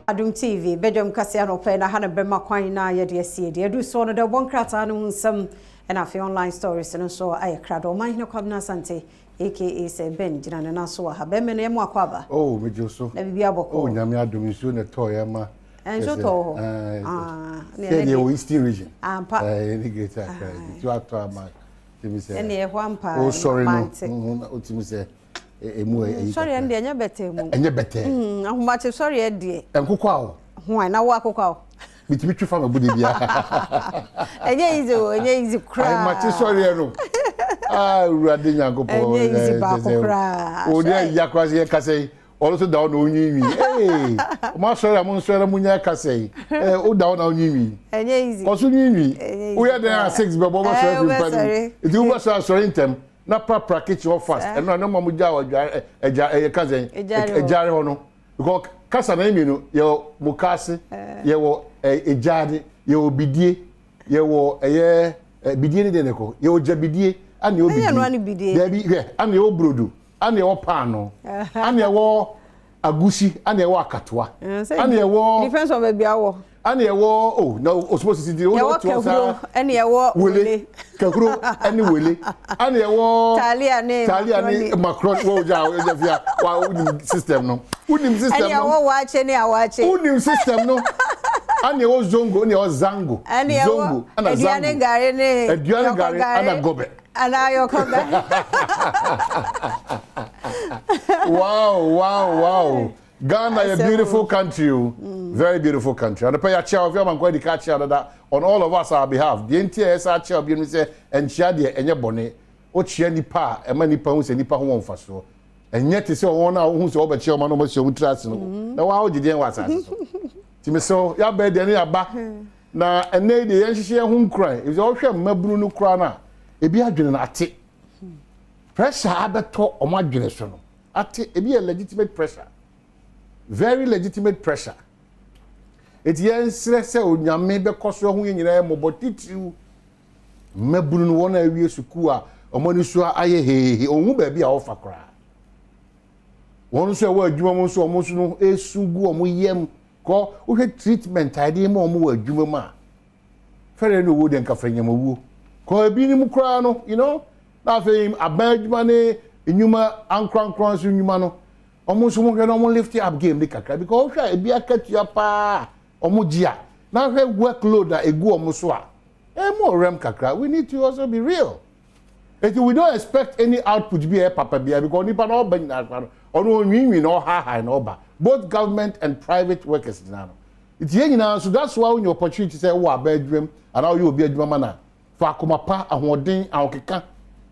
Adom TV, Badwam Kasiano Pay na Hana Bema Kwai na ye de sie de du so no de bon krata no nsam na afi online stories no so aye krado man no kwabna sante aka say Ben jina na so ha be me na mu akwaba oh mejo so na bibia boko oh nyame adom so na to ya ma enjo to ne o eastern region ampa ni geta ka tu ato ama timi say ene e hwampa oh sorry no o timi say emu sorry ende enya bete mu enya bete ahomache sorry ede enkokwa o ho na wo akokwa o bitimi twifa mabudi bia enye easy cry ai mache sorry no urade nyankopo enye easy ba kokra o de yakwase ye kasei also down no nyinwi ma sorry am sorry munya kasei o down na nyinwi enye easy ko so nyinwi o ya dey 6 be bo sorry fi padi it you go sorry intem na pra kitchen fast and no mo ja eja kasei ejare ho no because kasa na emi no ye mukase ye wo ejade ye obidie ye wo eye bidie ni de ne ko ye ojabidie ani obidie debi ani obrodo ani wo paano ani wo agushi ani wo akatoa ani wo difference of baby awo ani wo oh no o supposed to see wo to sa ani wo wele kakuro ani wele ani wo talia ni macron wo ja fia wa unim system no ani wo wache ni awache unim system no ani wo zongo ni wo zango zongo ana zango eduane gare ana gobe ana yokoga wow Ghana is a beautiful country, very beautiful country. And the pay a chair of your man going to catch that on all of us our behalf. The entire chair being say and Shadia and your bonnet, or cheer nipa, and many pounds and nipa home for so. And yet it's all now who's over chairman almost your trust. Now, how did you want us? Timmy so, ya bed any back. Now, and they the share whom cry. It's all share Mabruno crana. It be a general at it. Pressure, I bet talk on my generation. At it be a legitimate pressure. Very legitimate pressure. It yen say onyame be koso ho nyina mo botitiu mabunu no wona awie suku a omoni so aye he ohun ba bia wo fakra wonu so wa adwuma mo so omo so no esugu omo yem ko wo hwe treatment ade mo omo wa adwuma ma fere no wo de nka fanyam wo ko abi ni mu kra no you know na fe aban adwuma ne enyuma ankran so nyuma no almost someone can almost lift you up game because e be a catch you pa omujia now have workload that e go almost so more rem kakra we need to also be real we don't expect any output to be a papa bia because nipa no ban na ono nwinwi no ha no ba both government and private workers now it's yen now so that's why when your opportunity say wo abadwam and how you obi adwuma na fa akoma pa ahoden awokeka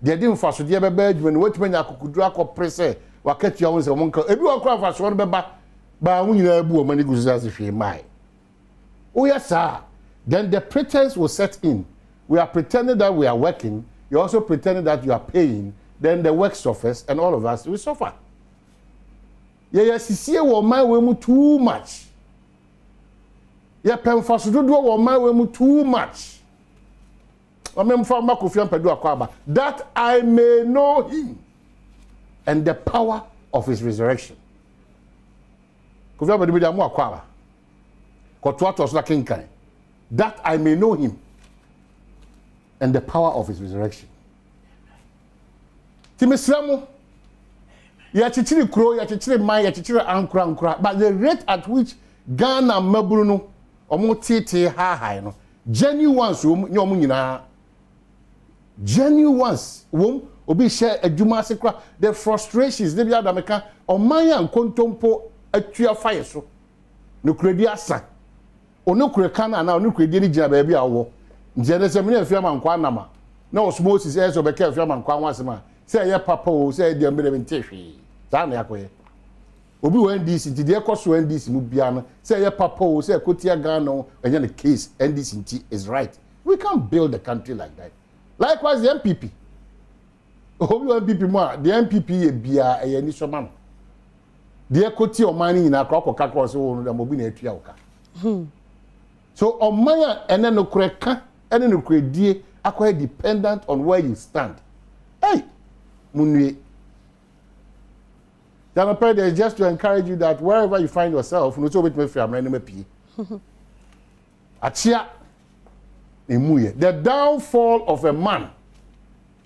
de dem fa so de be badwam no watuma akokuduru akopre wakati ya wonse monka ebi wakra fa so no beba ba wunyina bu o mani guza se hwe mai oh yes sir then the pretense will set in we are pretending that we are working you also pretending that you are paying then the work suffers and all of us we suffer sisie wo man we mu too much pem fa so dodo wo man we mu too much amem fa makofi ampedu akwaba that I may know him and the power of his resurrection. That I may know him and the power of his resurrection. Timislamu, yachichiri kro, yachichiri mai, yachichiri ankra, but the rate at which Ghana mabruno omo tete ha no genuine ones genuine ones obi share adwuma sekra the frustrations they be adameka omanya nkontompo atua fire so no kredi asa ono kreka na ono kredi ni gina ba bia wo njene se mene afia mankwa anama na osmosis eso be ka afia mankwa nwasema say ye papa o say de mbere nte hwe za na yakoye obi wo NDC ti de koso NDC mu bia no say ye papa o say kotia Ghana enye the case NDC is right we can't build a country like that likewise the MPP obi MPP mo the MPP ye bia e ni so man de koti omani nyina akwa cross wo no obi na atua woka so omanya ene no kureka ene no kuredie akwa dependent on where you stand hey munue The prayer is just to encourage you that wherever you find yourself, no so with me from enemy p. Achia emuye. The downfall of a man.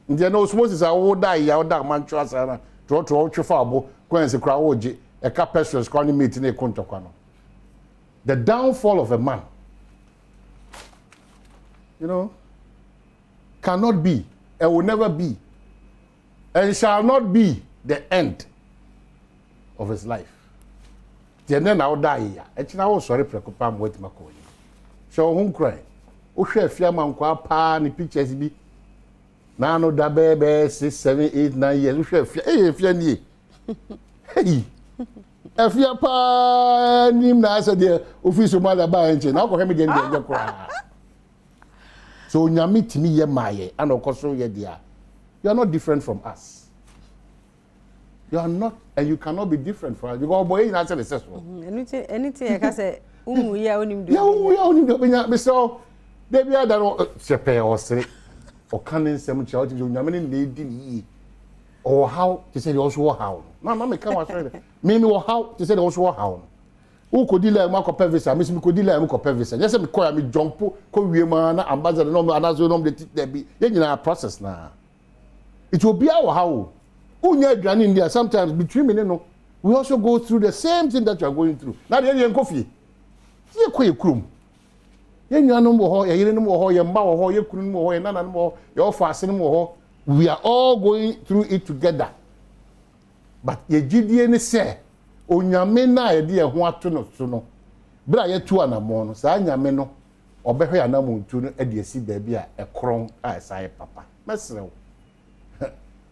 There no suppose is a old die ya oda man trasana. To chofabo kwense kra oji e ka pestros kwa ni meet na ekontokwa no. The downfall of a man, you know, cannot be and will never be and shall not be the end of his life. Then now die. It's now sorry preoccupam with Makoni. So whom cry? O chef Yaman kwa pa ni pictures be. Now no da baby 6, 7, 8, 9 years. O chef if you hey. If you pa nim na asa de office mother ba enche na ko hemi de de kra. So nyame timi ye maye and okoso ye dia. You are not different from us. You are not, and you cannot be different from us. Because boy in answer the successful. Anything I can say umu ya onim do. Ya umu ya onim do benya me so dey be ada no sepe o sere. O kanin sem cha o ti nyame ne di ni. Or how to say also how. No me come was me or how to say also how. Who could deal like Marco Pevisa, Miss Micodilla and Marco Pevisa. Yes, I'm call me jump, call we man, ambassador, no, and as we know, there be in our process now. It will be our how. Unya Gran India, sometimes between me, no, we also go through the same thing that you are going through. Now, the Indian coffee. See a quick room. You know more, you know more, your mouth, your cream more, and none more, your fasting more. We are all going through it together. But ye Gideon say, Onyame na ye de ho ato no so no. Bra ye tu anamo no, sa nyame no, obehwe anamo ntu no e de asi baabi a ekron a sai papa. Mesrew.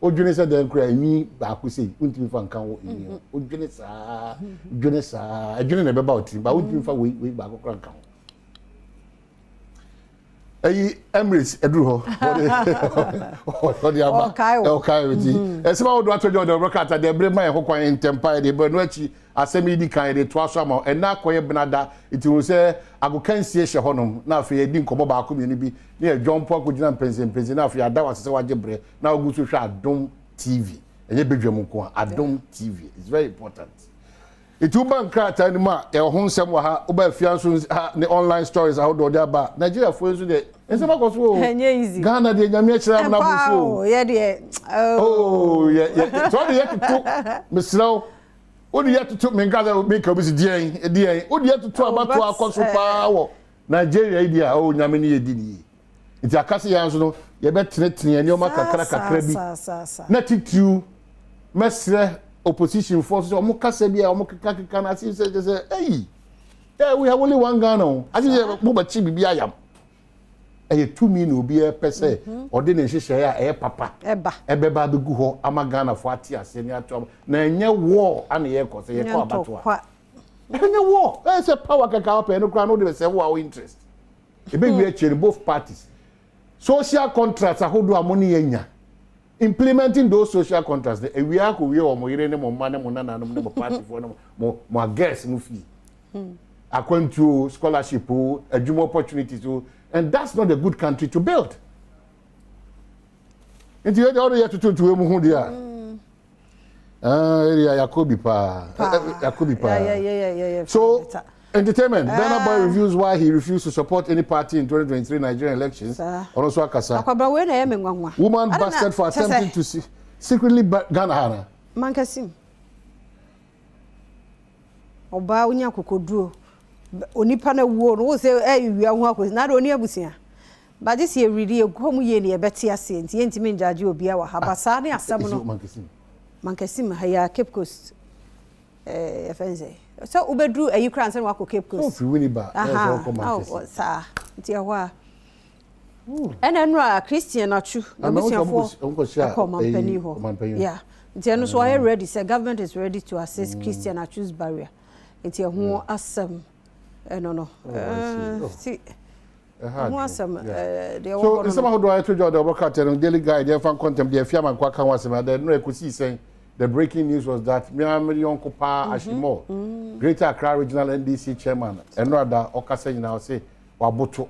Odwene se de nkra anyi ba ko sei, untimi fa nkan wo enyi. Odwene sa, adwene na beba otiri, ba untimi fa we ba ko kra nkan. Eyi Emirates eduru ho. Odi aba. Okay witi. Esema wo do atojo do brokata de bre man ho kwan intempa de be no achi asemi di kan de to aso ama ena koye benada iti wo se agokansie hye honom na afi edi nkomo ba ko mieni bi na edwompo akogina mpense na afi ada wasese waje bre na ogusu hwe Adom TV enye bedwam nko Adom TV. It's very important. Itu ban krata ni ma e ho nsem wa ha oba afianso ha ne online stories how do they ba Nigeria for so de ensema ko so easy Ghana de nyame akira na bu so ye de yeah so de yet to misraw o de yet to me gaza make am si dien o de yet to abato akoso pa wo Nigeria idia o nyame ni yedi ni nti akase yan so no ye betenetene ani o makakra bi na titu mesre opposition forces omo kasa bia omo kaka na say hey yeah we have only one Ghana I think mo ba chi bibia yam e to me no bia pese ode na hihye ya e papa ebeba begu ho ama Ghana fo ati ase ni atom na enye war ana ye ko say ye ko abato enye war e say power kaka up e no kra no de say war interest e be we chere both parties social contracts ahodo amoni yenya implementing those social contracts the we are we o mo yire ne mo ma ne mo nana ne mo party for ne mo guess no fee according to scholarship adwuma opportunities and that's not a good country to build into you all yet to mu hu dia area yakobi pa yeah so entertainment Burna Boy reviews why he refused to support any party in 2023 Nigerian elections. Also akasa. Akwabra we na ye menwanwa. Woman busted for attempting to secretly Ghana Hana. Mankasim. Oba unya kokoduro. Onipa na wuo no wo se wia ho akosi na do oni abusia. Ba this year really egom ye ne ebeti ase nti entimi njaje obi a wa ha ba sa ne asem no. Mankasim ha ya Cape Coast. Fenze. So ubedru ayi kran se wako Cape Coast. Oh fi wini ba. Oh sa. Nti ahwa. Enenra Christian achu. Ebusiafo. Company ho. Yeah. Nti eno so are ready. Say government is ready to assist Christian achu's barrier. Nti ho asem no. See. So some how do I told you the work at daily guide there fan contempt the fiaman kwa kan wasem there no ekusi saying the breaking news was that Miamiri Uncle Pa Ashimo, Greater Accra Regional NDC Chairman, and rather Okasa now say Wabuto.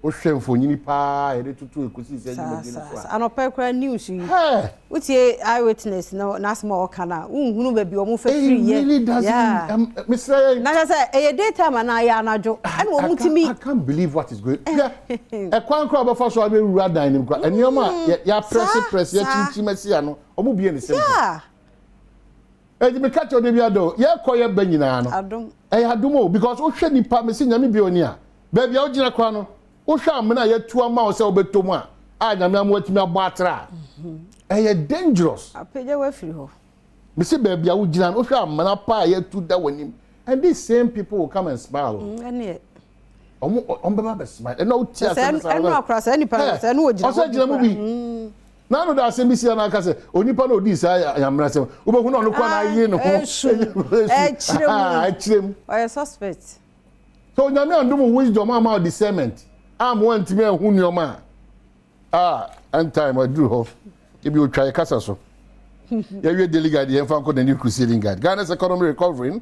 o hwe mfonyini pa ere tutu ekosi se nyime so anopa kra news yi utie eyewitness no na asma o kana unhunu ba bi o mu fa free ye yeah Mr. na say e data ma na ya anajo and o mutimi I can't believe what is going yeah e kwan kra ba fa so abe rura dan nim kra enioma ya press ya chinchimasi ano o mu bie ne sem yeah e me catch on bia do ye koye ba nyina no Adom Adom o because o hwe nipa me se nyame bi oni a ba bia o gina kwa no o hwe amena ye tu ama o se obetomu a nyame am watimi abo atra dangerous apeja wa free ho me se ba bia o gina no hwe amena pa ye tu da wanim and these same people will come and smile ene on be smile and no tears and no across any part and no gina mo bi na no da se bi sia na aka se onipa na odi sa yamra se obohu na onukwa na ayi no ho chirem or suspect so nyame andum wisdom ama discernment am want me hu nioma and time I drew ho e bi o try kasa so ya wie delegate ye fan ko the new crusading guide Ghana's economy recovering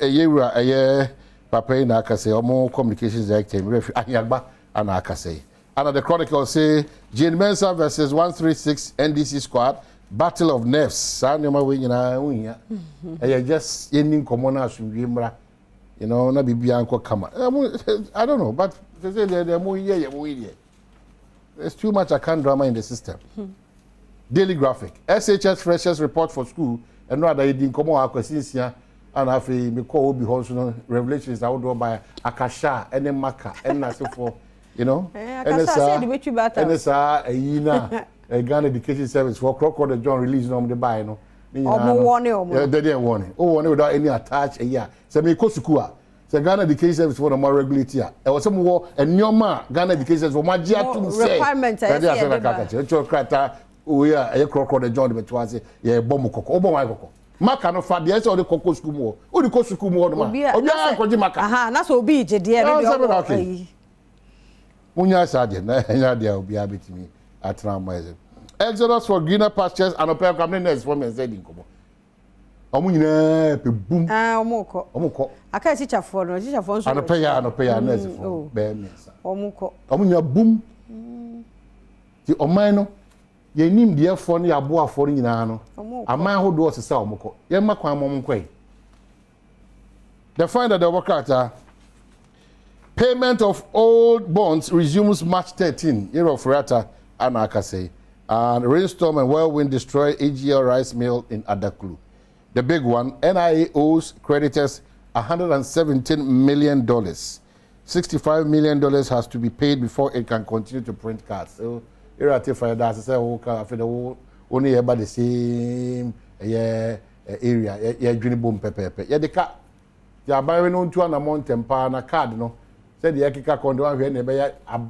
ye papa na aka se omo communications director me refi anyagba ana aka se. And the Chronicle say Jane Mensah versus 136 NDC squad, battle of nerves. Sanema we nyina just ending common as you know na bibia anko kama. I don't know, but they say they're more here. There's too much account drama in the system. Daily Graphic. SHS freshers report for school and no other didn't come out since and have me call be also revelations out by Akasha and then Maka and that's for you know, and it's a Ghana Education Service for Crocodile John release no the buy no. They didn't want it. Oh, without any attach a year. So me Kosukua. So Ghana Education Service for the more regulatory. There was some more and your ma Ghana Education Service for my requirement. Oh yeah, a Crocodile John the Betwazi, yeah, Bomoko, Obomako. Maka no fa de so de kokko school mo. O de kokko school mo no ma. Obi an koji maka. Aha, na so obi je de no. Munya sade na nya dia obi abetimi atran moise. Exodus for greener pastures and open community for men said inkomo. Omu nyina pe boom. Omuko. Aka teacherfo no teacherfo so. Anope ya nurse for be mensa. Omuko. Omu nya boom. Ti oman no ye nim de fo no ya bo afo nyina no. Aman hodo osesa omuko. Ye makwan mom kwai. They find that the worker payment of old bonds resumes March 13. Year of Rata and Akase. And rainstorm and whirlwind destroy AGL rice mill in Adaklu. The big one, NIA owes creditors $117 million. $65 million has to be paid before it can continue to print cards. So, here at Fire Dance, I say, only about the same area. Yeah, Juni Boom Pepe. Yeah, the car. They are buying on 2 amount and na card, no. Said the Yakika Condo and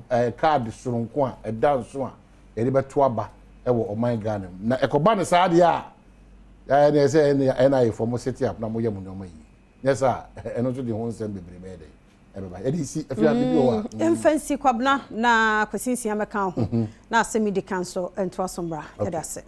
a card surunqua, a dance one, a river twaba, or my gun. Na Ecobana Sadia. And they say, and I for most city up Namoya Munomai. Yes, sir, and also the ones and be made. Everybody, see if you have to infancy kwabna na kwasinsi amaka ho na asemi de kanso ento asombra. That's it.